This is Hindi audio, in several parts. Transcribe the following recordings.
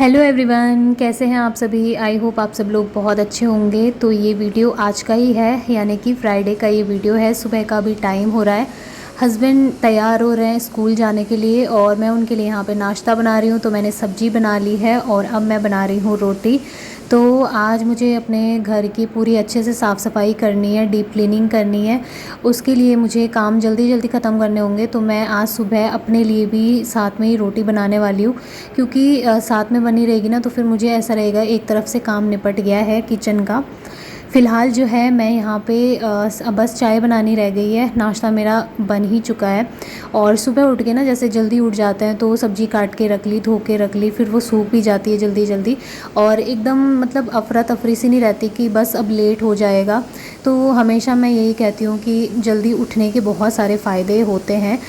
हेलो एवरीवन, कैसे हैं आप सभी। आई होप आप सब लोग बहुत अच्छे होंगे। तो ये वीडियो आज का ही है, यानी कि फ्राइडे का ये वीडियो है। सुबह का भी टाइम हो रहा है, हस्बैंड तैयार हो रहे हैं स्कूल जाने के लिए और मैं उनके लिए यहाँ पे नाश्ता बना रही हूँ। तो मैंने सब्ज़ी बना ली है और अब मैं बना रही हूँ रोटी। तो आज मुझे अपने घर की पूरी अच्छे से साफ़ सफाई करनी है, डीप क्लीनिंग करनी है। उसके लिए मुझे काम जल्दी जल्दी ख़त्म करने होंगे। तो मैं आज सुबह अपने लिए भी साथ में ही रोटी बनाने वाली हूँ, क्योंकि साथ में बनी रहेगी ना तो फिर मुझे ऐसा रहेगा एक तरफ से काम निपट गया है किचन का। फ़िलहाल जो है मैं यहाँ पे बस चाय बनानी रह गई है, नाश्ता मेरा बन ही चुका है। और सुबह उठ के ना जैसे जल्दी उठ जाते हैं तो सब्ज़ी काट के रख ली, धो के रख ली, फिर वो सूख भी जाती है जल्दी जल्दी। और एकदम मतलब अफरा तफरी सी नहीं रहती कि बस अब लेट हो जाएगा। तो हमेशा मैं यही कहती हूँ कि जल्दी उठने के बहुत सारे फ़ायदे होते हैं।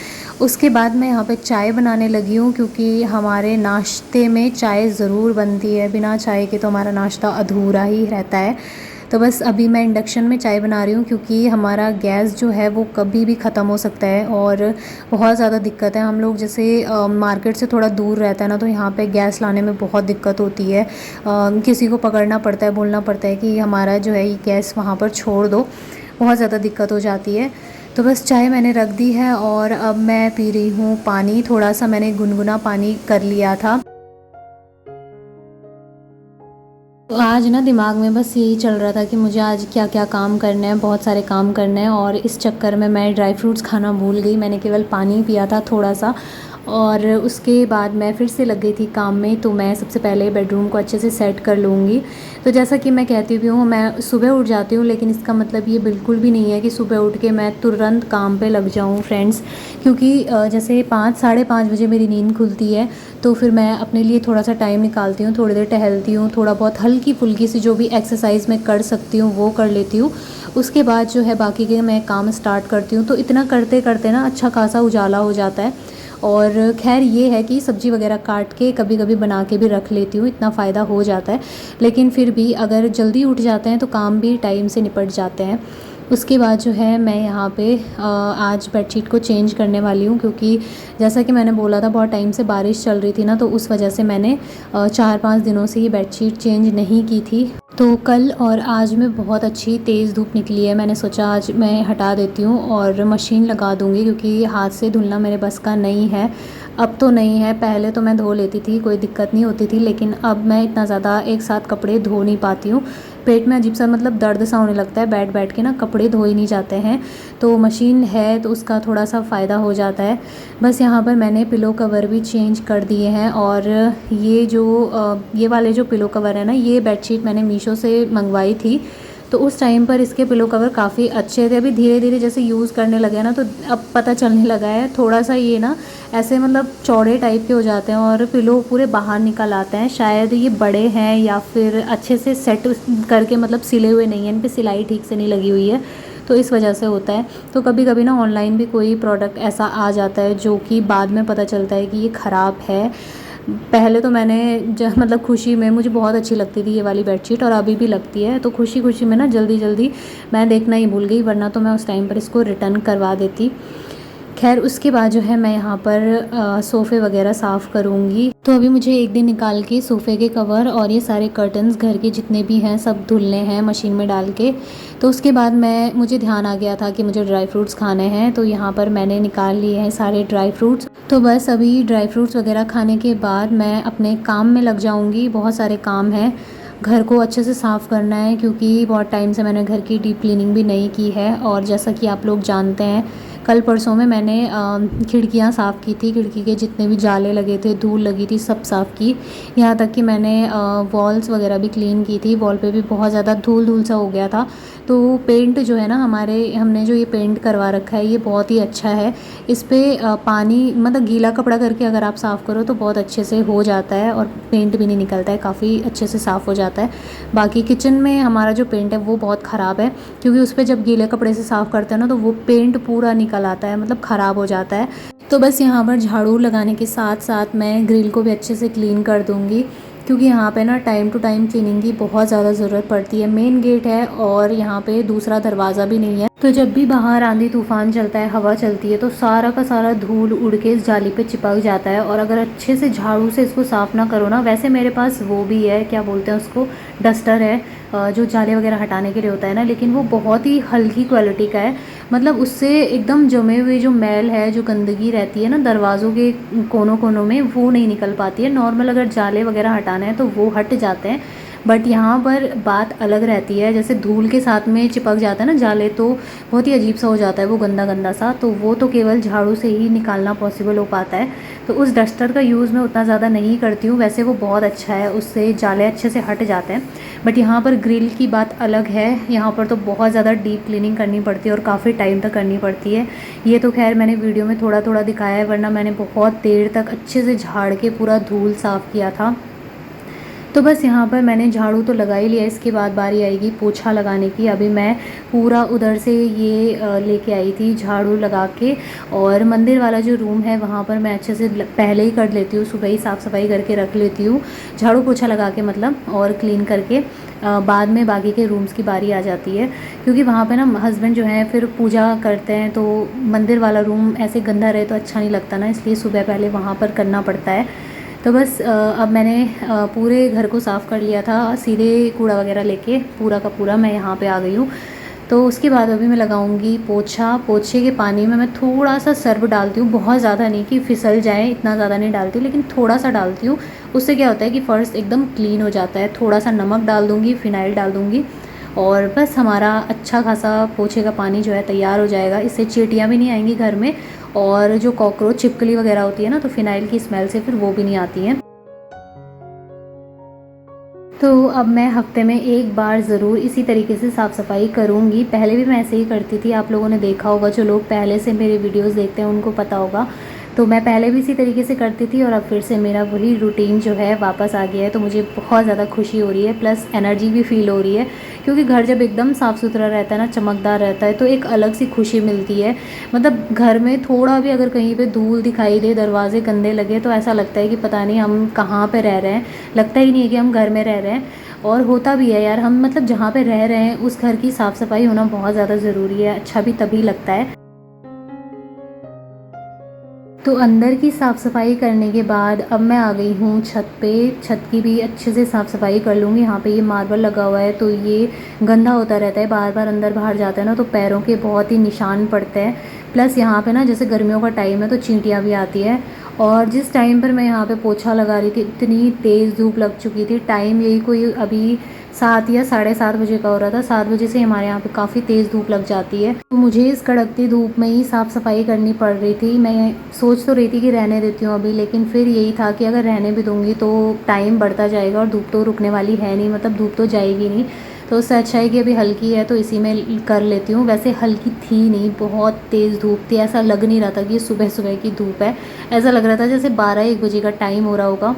उसके बाद मैं यहाँ पे चाय बनाने लगी हूँ, क्योंकि हमारे नाश्ते में चाय ज़रूर बनती है। बिना चाय के तो हमारा नाश्ता अधूरा ही रहता है। तो बस अभी मैं इंडक्शन में चाय बना रही हूँ, क्योंकि हमारा गैस जो है वो कभी भी ख़त्म हो सकता है और बहुत ज़्यादा दिक्कत है। हम लोग जैसे मार्केट से थोड़ा दूर रहता है ना, तो यहाँ पे गैस लाने में बहुत दिक्कत होती है। किसी को पकड़ना पड़ता है, बोलना पड़ता है कि हमारा जो है ये गैस वहाँ पर छोड़ दो, बहुत ज़्यादा दिक्कत हो जाती है। तो बस चाय मैंने रख दी है और अब मैं पी रही हूँ पानी। थोड़ा सा मैंने गुनगुना पानी कर लिया था। तो आज ना दिमाग में बस यही चल रहा था कि मुझे आज क्या क्या काम करना है, बहुत सारे काम करने हैं। और इस चक्कर में मैं ड्राई फ्रूट्स खाना भूल गई, मैंने केवल पानी पिया था थोड़ा सा। और उसके बाद मैं फिर से लग गई थी काम में। तो मैं सबसे पहले बेडरूम को अच्छे से सेट कर लूँगी। तो जैसा कि मैं कहती भी हूँ, मैं सुबह उठ जाती हूँ, लेकिन इसका मतलब ये बिल्कुल भी नहीं है कि सुबह उठ के मैं तुरंत काम पे लग जाऊँ फ्रेंड्स। क्योंकि जैसे 5 साढ़े 5 बजे मेरी नींद खुलती है, तो फिर मैं अपने लिए थोड़ा सा टाइम निकालती हूँ, थोड़ी देर टहलती हूँ, थोड़ा बहुत हल्की फुल्की सी जो भी एक्सरसाइज मैं कर सकती हूँ वो कर लेती हूँ। उसके बाद जो है बाकी के मैं काम स्टार्ट करती हूँ। तो इतना करते करते ना अच्छा खासा उजाला हो जाता है। और खैर ये है कि सब्ज़ी वगैरह काट के कभी कभी बना के भी रख लेती हूँ, इतना फ़ायदा हो जाता है। लेकिन फिर भी अगर जल्दी उठ जाते हैं तो काम भी टाइम से निपट जाते हैं। उसके बाद जो है मैं यहाँ पे आज बेडशीट को चेंज करने वाली हूँ, क्योंकि जैसा कि मैंने बोला था बहुत टाइम से बारिश चल रही थी ना, तो उस वजह से मैंने 4-5 दिनों से ये बेडशीट चेंज नहीं की थी। तो कल और आज में बहुत अच्छी तेज़ धूप निकली है। मैंने सोचा आज मैं हटा देती हूँ और मशीन लगा दूँगी, क्योंकि हाथ से धुलना मेरे बस का नहीं है। अब तो नहीं है, पहले तो मैं धो लेती थी, कोई दिक्कत नहीं होती थी, लेकिन अब मैं इतना ज़्यादा एक साथ कपड़े धो नहीं पाती हूँ। पेट में अजीब सा मतलब दर्द सा होने लगता है, बैठ बैठ के ना कपड़े धो ही नहीं जाते हैं। तो मशीन है तो उसका थोड़ा सा फ़ायदा हो जाता है। बस यहाँ पर मैंने पिलो कवर भी चेंज कर दिए हैं। और ये वाले जो पिलो कवर है ना, ये बेडशीट मैंने मीशो से मंगवाई थी। तो उस टाइम पर इसके पिलो कवर काफ़ी अच्छे थे। अभी धीरे धीरे जैसे यूज़ करने लगे हैं ना, तो अब पता चलने लगा है थोड़ा सा ये ना ऐसे मतलब चौड़े टाइप के हो जाते हैं और पिलो पूरे बाहर निकल आते हैं। शायद ये बड़े हैं या फिर अच्छे से सेट करके मतलब सिले हुए नहीं हैं, इन पर सिलाई ठीक से नहीं लगी हुई है, तो इस वजह से होता है। तो कभी कभी ना ऑनलाइन भी कोई प्रोडक्ट ऐसा आ जाता है जो कि बाद में पता चलता है कि ये ख़राब है। पहले तो मैंने मतलब खुशी में, मुझे बहुत अच्छी लगती थी ये वाली बेडशीट और अभी भी लगती है, तो खुशी खुशी में ना जल्दी जल्दी मैं देखना ही भूल गई, वरना तो मैं उस टाइम पर इसको रिटर्न करवा देती। खैर उसके बाद जो है मैं यहाँ पर सोफ़े वगैरह साफ़ करूँगी। तो अभी मुझे एक दिन निकाल के सोफ़े के कवर और ये सारे कर्टन्स घर के जितने भी हैं सब धुलने हैं मशीन में डाल के। तो उसके बाद मुझे ध्यान आ गया था कि मुझे ड्राई फ्रूट्स खाने हैं, तो यहाँ पर मैंने निकाल लिए हैं सारे ड्राई फ्रूट्स। तो बस अभी ड्राई फ्रूट्स वगैरह खाने के बाद मैं अपने काम में लग जाऊँगी। बहुत सारे काम हैं, घर को अच्छे से साफ़ करना है, क्योंकि बहुत टाइम से मैंने घर की डीप क्लीनिंग भी नहीं की है। और जैसा कि आप लोग जानते हैं, कल परसों में मैंने खिड़कियाँ साफ़ की थी, खिड़की के जितने भी जाले लगे थे, धूल लगी थी, सब साफ़ की। यहाँ तक कि मैंने वॉल्स वगैरह भी क्लीन की थी, वॉल पे भी बहुत ज़्यादा धूल धूल सा हो गया था। तो पेंट जो है ना हमने जो ये पेंट करवा रखा है ये बहुत ही अच्छा है। इस पर पानी मतलब गीला कपड़ा करके अगर आप साफ़ करो तो बहुत अच्छे से हो जाता है और पेंट भी नहीं निकलता है, काफ़ी अच्छे से साफ़ हो जाता है। बाकी किचन में हमारा जो पेंट है वो बहुत ख़राब है, क्योंकि उस पर जब गीले कपड़े से साफ़ करते हैं ना तो वो पेंट पूरा निकल आता है, मतलब ख़राब हो जाता है। तो बस यहाँ पर झाड़ू लगाने के साथ साथ मैं ग्रिल को भी अच्छे से क्लीन कर दूँगी। क्योंकि यहाँ पे ना टाइम टू टाइम क्लीनिंग की बहुत ज़्यादा ज़रूरत पड़ती है। मेन गेट है और यहाँ पे दूसरा दरवाज़ा भी नहीं है, तो जब भी बाहर आंधी तूफान चलता है, हवा चलती है, तो सारा का सारा धूल उड़ के इस जाली पे चिपक जाता है। और अगर अच्छे से झाड़ू से इसको साफ़ ना करो ना, वैसे मेरे पास वो भी है, क्या बोलते हैं उसको, डस्टर है, जो जाले वगैरह हटाने के लिए होता है ना, लेकिन वो बहुत ही हल्की क्वालिटी का है। मतलब उससे एकदम जमे हुए जो मैल है, जो गंदगी रहती है ना दरवाज़ों के कोनों कोनों में, वो नहीं निकल पाती है। नॉर्मल अगर जाले वगैरह हटाना है तो वो हट जाते हैं, बट यहाँ पर बात अलग रहती है। जैसे धूल के साथ में चिपक जाता है ना जाले, तो बहुत ही अजीब सा हो जाता है वो, गंदा गंदा सा, तो वो तो केवल झाड़ू से ही निकालना पॉसिबल हो पाता है। तो उस डस्टर का यूज़ मैं उतना ज़्यादा नहीं करती हूँ, वैसे वो बहुत अच्छा है, उससे जाले अच्छे से हट जाते हैं। बट यहाँ पर ग्रिल की बात अलग है, यहाँ पर तो बहुत ज़्यादा डीप क्लीनिंग करनी पड़ती है और काफ़ी टाइम तक करनी पड़ती है। ये तो खैर मैंने वीडियो में थोड़ा थोड़ा दिखाया है, वरना मैंने बहुत देर तक अच्छे से झाड़ के पूरा धूल साफ़ किया था। तो बस यहाँ पर मैंने झाड़ू तो लगा ही लिया, इसके बाद बारी आएगी पोछा लगाने की। अभी मैं पूरा उधर से ये लेके आई थी झाड़ू लगा के, और मंदिर वाला जो रूम है वहाँ पर मैं अच्छे से पहले ही कर लेती हूँ, सुबह ही साफ़ सफाई करके रख लेती हूँ, झाड़ू पोछा लगा के मतलब, और क्लीन करके बाद में बाकी के रूम्स की बारी आ जाती है। क्योंकि वहाँ पे ना हस्बैंड जो है फिर पूजा करते हैं, तो मंदिर वाला रूम ऐसे गंदा रहे तो अच्छा नहीं लगता ना, इसलिए सुबह पहले वहाँ पर करना पड़ता है। तो बस अब मैंने पूरे घर को साफ़ कर लिया था, सीधे कूड़ा वगैरह लेके पूरा का पूरा मैं यहाँ पे आ गई हूँ। तो उसके बाद अभी मैं लगाऊंगी पोछा। पोछे के पानी में मैं थोड़ा सा सर्फ डालती हूँ, बहुत ज़्यादा नहीं कि फिसल जाए, इतना ज़्यादा नहीं डालती हूँ, लेकिन थोड़ा सा डालती हूँ। उससे क्या होता है कि फ़र्श एकदम क्लीन हो जाता है। थोड़ा सा नमक डाल दूँगी, फ़िनाइल डाल दूँगी, और बस हमारा अच्छा खासा पोछे का पानी जो है तैयार हो जाएगा। इससे चींटियाँ भी नहीं आएंगी घर में, और जो कॉकरोच छिपकली वगैरह होती है ना, तो फ़िनाइल की स्मेल से फिर वो भी नहीं आती हैं। तो अब मैं हफ्ते में एक बार ज़रूर इसी तरीके से साफ़ सफाई करूँगी। पहले भी मैं ऐसे ही करती थी, आप लोगों ने देखा होगा, जो लोग पहले से मेरे वीडियोस देखते हैं उनको पता होगा। तो मैं पहले भी इसी तरीके से करती थी, और अब फिर से मेरा वही रूटीन जो है वापस आ गया है। तो मुझे बहुत ज़्यादा खुशी हो रही है, प्लस एनर्जी भी फील हो रही है, क्योंकि घर जब एकदम साफ़ सुथरा रहता है ना, चमकदार रहता है, तो एक अलग सी खुशी मिलती है। मतलब घर में थोड़ा भी अगर कहीं पे धूल दिखाई दे, दरवाजे गंदे लगे, तो ऐसा लगता है कि पता नहीं हम कहाँ पे रह रहे हैं, लगता ही नहीं है कि हम घर में रह रहे हैं। और होता भी है यार, हम मतलब जहाँ पे रह रहे हैं उस घर की साफ़ सफाई होना बहुत ज़्यादा ज़रूरी है, अच्छा भी तभी लगता है। तो अंदर की साफ़ सफाई करने के बाद अब मैं आ गई हूँ छत पे। छत की भी अच्छे से साफ़ सफाई कर लूँगी। यहाँ पे ये मार्बल लगा हुआ है, तो ये गंदा होता रहता है, बार बार अंदर बाहर जाता है ना, तो पैरों के बहुत ही निशान पड़ते हैं। प्लस यहाँ पे ना जैसे गर्मियों का टाइम है तो चींटियाँ भी आती है। और जिस टाइम पर मैं यहाँ पे पोछा लगा रही थी, इतनी तेज़ धूप लग चुकी थी। टाइम यही कोई अभी 7 या 7:30 बजे का हो रहा था। 7 बजे से हमारे यहाँ पे काफ़ी तेज़ धूप लग जाती है, तो मुझे इस कड़कती धूप में ही साफ़ सफाई करनी पड़ रही थी। मैं सोच तो रही थी कि रहने देती हूँ अभी, लेकिन फिर यही था कि अगर रहने भी दूँगी तो टाइम बढ़ता जाएगा, और धूप तो रुकने वाली है नहीं, मतलब धूप तो जाएगी नहीं। तो उससे अच्छा है कि अभी हल्की है तो इसी में कर लेती हूँ। वैसे हल्की थी नहीं, बहुत तेज़ धूप थी, ऐसा लग नहीं रहा था कि सुबह सुबह की धूप है, ऐसा लग रहा था जैसे 12-1 बजे का टाइम हो रहा होगा।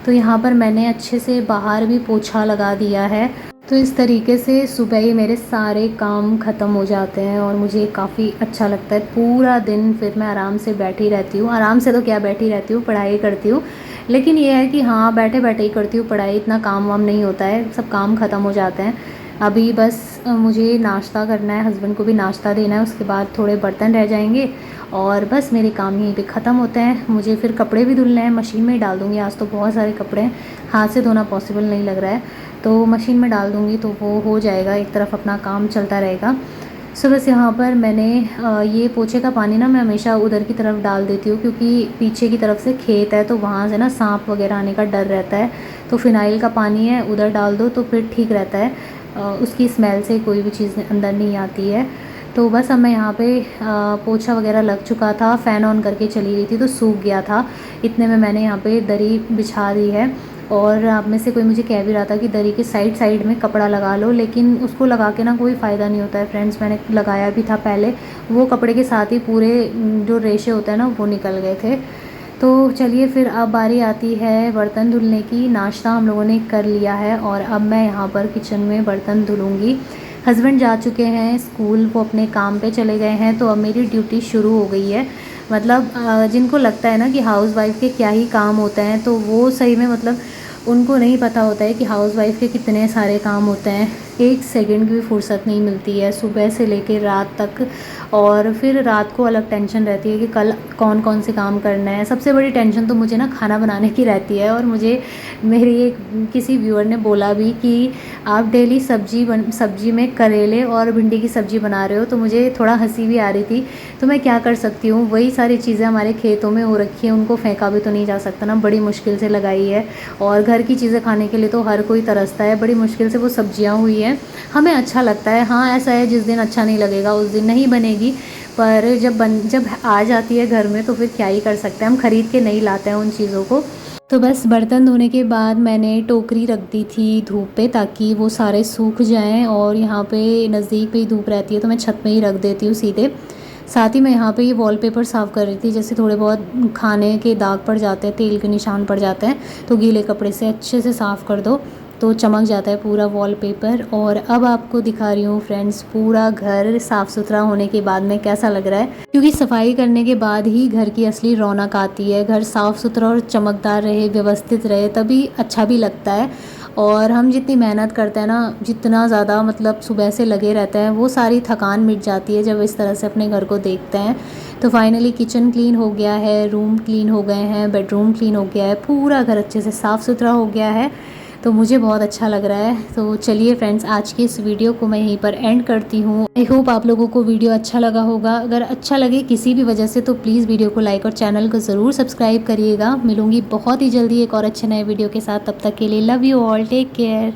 तो यहाँ पर मैंने अच्छे से बाहर भी पोछा लगा दिया है। तो इस तरीके से सुबह ही मेरे सारे काम ख़त्म हो जाते हैं, और मुझे काफ़ी अच्छा लगता है। पूरा दिन फिर मैं आराम से बैठी रहती हूँ, आराम से तो क्या बैठी रहती हूँ, पढ़ाई करती हूँ। लेकिन ये है कि हाँ, बैठे बैठे ही करती हूँ पढ़ाई, इतना काम वाम नहीं होता है, सब काम ख़त्म हो जाते हैं। अभी बस मुझे नाश्ता करना है, हस्बैंड को भी नाश्ता देना है, उसके बाद थोड़े बर्तन रह जाएंगे, और बस मेरे काम यहीं पे ख़त्म होते हैं। मुझे फिर कपड़े भी धुलने हैं, मशीन में ही डाल दूँगी। आज तो बहुत सारे कपड़े हैं, हाथ से धोना पॉसिबल नहीं लग रहा है, तो मशीन में डाल दूँगी तो वो हो जाएगा, एक तरफ अपना काम चलता रहेगा। सो बस यहाँ पर मैंने ये पोछे का पानी ना मैं हमेशा उधर की तरफ डाल देती हूँ, क्योंकि पीछे की तरफ से खेत है, तो वहाँ से ना सांप वगैरह आने का डर रहता है। तो फ़िनाइल का पानी है, उधर डाल दो तो फिर ठीक रहता है, उसकी स्मेल से कोई भी चीज़ अंदर नहीं आती है। तो बस अब मैं यहाँ पे पोछा वगैरह लग चुका था, फ़ैन ऑन करके चली गई थी तो सूख गया था। इतने में मैंने यहाँ पे दरी बिछा दी है, और आप में से कोई मुझे कह भी रहा था कि दरी के साइड साइड में कपड़ा लगा लो, लेकिन उसको लगा के ना कोई फ़ायदा नहीं होता है फ्रेंड्स। मैंने लगाया भी था पहले, वो कपड़े के साथ ही पूरे जो रेशे होते हैं ना वो निकल गए थे। तो चलिए फिर अब बारी आती है बर्तन धुलने की। नाश्ता हम लोगों ने कर लिया है, और अब मैं यहाँ पर किचन में बर्तन धुलूँगी। हस्बैंड जा चुके हैं स्कूल, वो अपने काम पे चले गए हैं, तो अब मेरी ड्यूटी शुरू हो गई है। मतलब जिनको लगता है ना कि हाउस वाइफ के क्या ही काम होते हैं, तो वो सही में मतलब उनको नहीं पता होता है कि हाउसवाइफ के कितने सारे काम होते हैं। एक सेकंड की भी फुर्सत नहीं मिलती है सुबह से लेकर रात तक। और फिर रात को अलग टेंशन रहती है कि कल कौन कौन से काम करना है। सबसे बड़ी टेंशन तो मुझे ना खाना बनाने की रहती है। और मुझे मेरी एक किसी व्यूअर ने बोला भी कि आप डेली सब्जी में करेले और भिंडी की सब्ज़ी बना रहे हो, तो मुझे थोड़ा हंसी भी आ रही थी। तो मैं क्या कर सकती हूँ, वही सारी चीज़ें हमारे खेतों में हो रखी हैं, उनको फेंका भी तो नहीं जा सकता ना, बड़ी मुश्किल से लगाई है। और घर की चीज़ें खाने के लिए तो हर कोई तरसता है, बड़ी मुश्किल से वो सब्जियां हुई हैं। हमें अच्छा लगता है, हाँ ऐसा है जिस दिन अच्छा नहीं लगेगा उस दिन नहीं बनेगी, पर जब आ जाती है घर में तो फिर क्या ही कर सकते हैं, हम ख़रीद के नहीं लाते हैं उन चीज़ों को। तो बस बर्तन धोने के बाद मैंने टोकरी रख दी थी धूप पे ताकि वो सारे सूख जाएं। और यहाँ पे नज़दीक पे ही धूप रहती है तो मैं छत में ही रख देती हूँ सीधे। साथ ही मैं यहाँ पे ये वॉलपेपर साफ़ कर रही थी, जैसे थोड़े बहुत खाने के दाग पड़ जाते हैं, तेल के निशान पड़ जाते हैं, तो गीले कपड़े से अच्छे से साफ़ कर दो तो चमक जाता है पूरा वॉलपेपर। और अब आपको दिखा रही हूँ फ्रेंड्स पूरा घर साफ़ सुथरा होने के बाद में कैसा लग रहा है, क्योंकि सफाई करने के बाद ही घर की असली रौनक आती है। घर साफ़ सुथरा और चमकदार रहे, व्यवस्थित रहे, तभी अच्छा भी लगता है। और हम जितनी मेहनत करते हैं ना, जितना ज़्यादा मतलब सुबह से लगे रहते हैं, वो सारी थकान मिट जाती है जब इस तरह से अपने घर को देखते हैं। तो फाइनली किचन क्लीन हो गया है, रूम क्लीन हो गए हैं, बेडरूम क्लीन हो गया है, पूरा घर अच्छे से साफ़ सुथरा हो गया है। तो मुझे बहुत अच्छा लग रहा है। तो चलिए फ्रेंड्स, आज की इस वीडियो को मैं यहीं पर एंड करती हूँ। आई होप आप लोगों को वीडियो अच्छा लगा होगा। अगर अच्छा लगे किसी भी वजह से तो प्लीज़ वीडियो को लाइक और चैनल को ज़रूर सब्सक्राइब करिएगा। मिलूंगी बहुत ही जल्दी एक और अच्छे नए वीडियो के साथ, तब तक के लिए love you all, take care.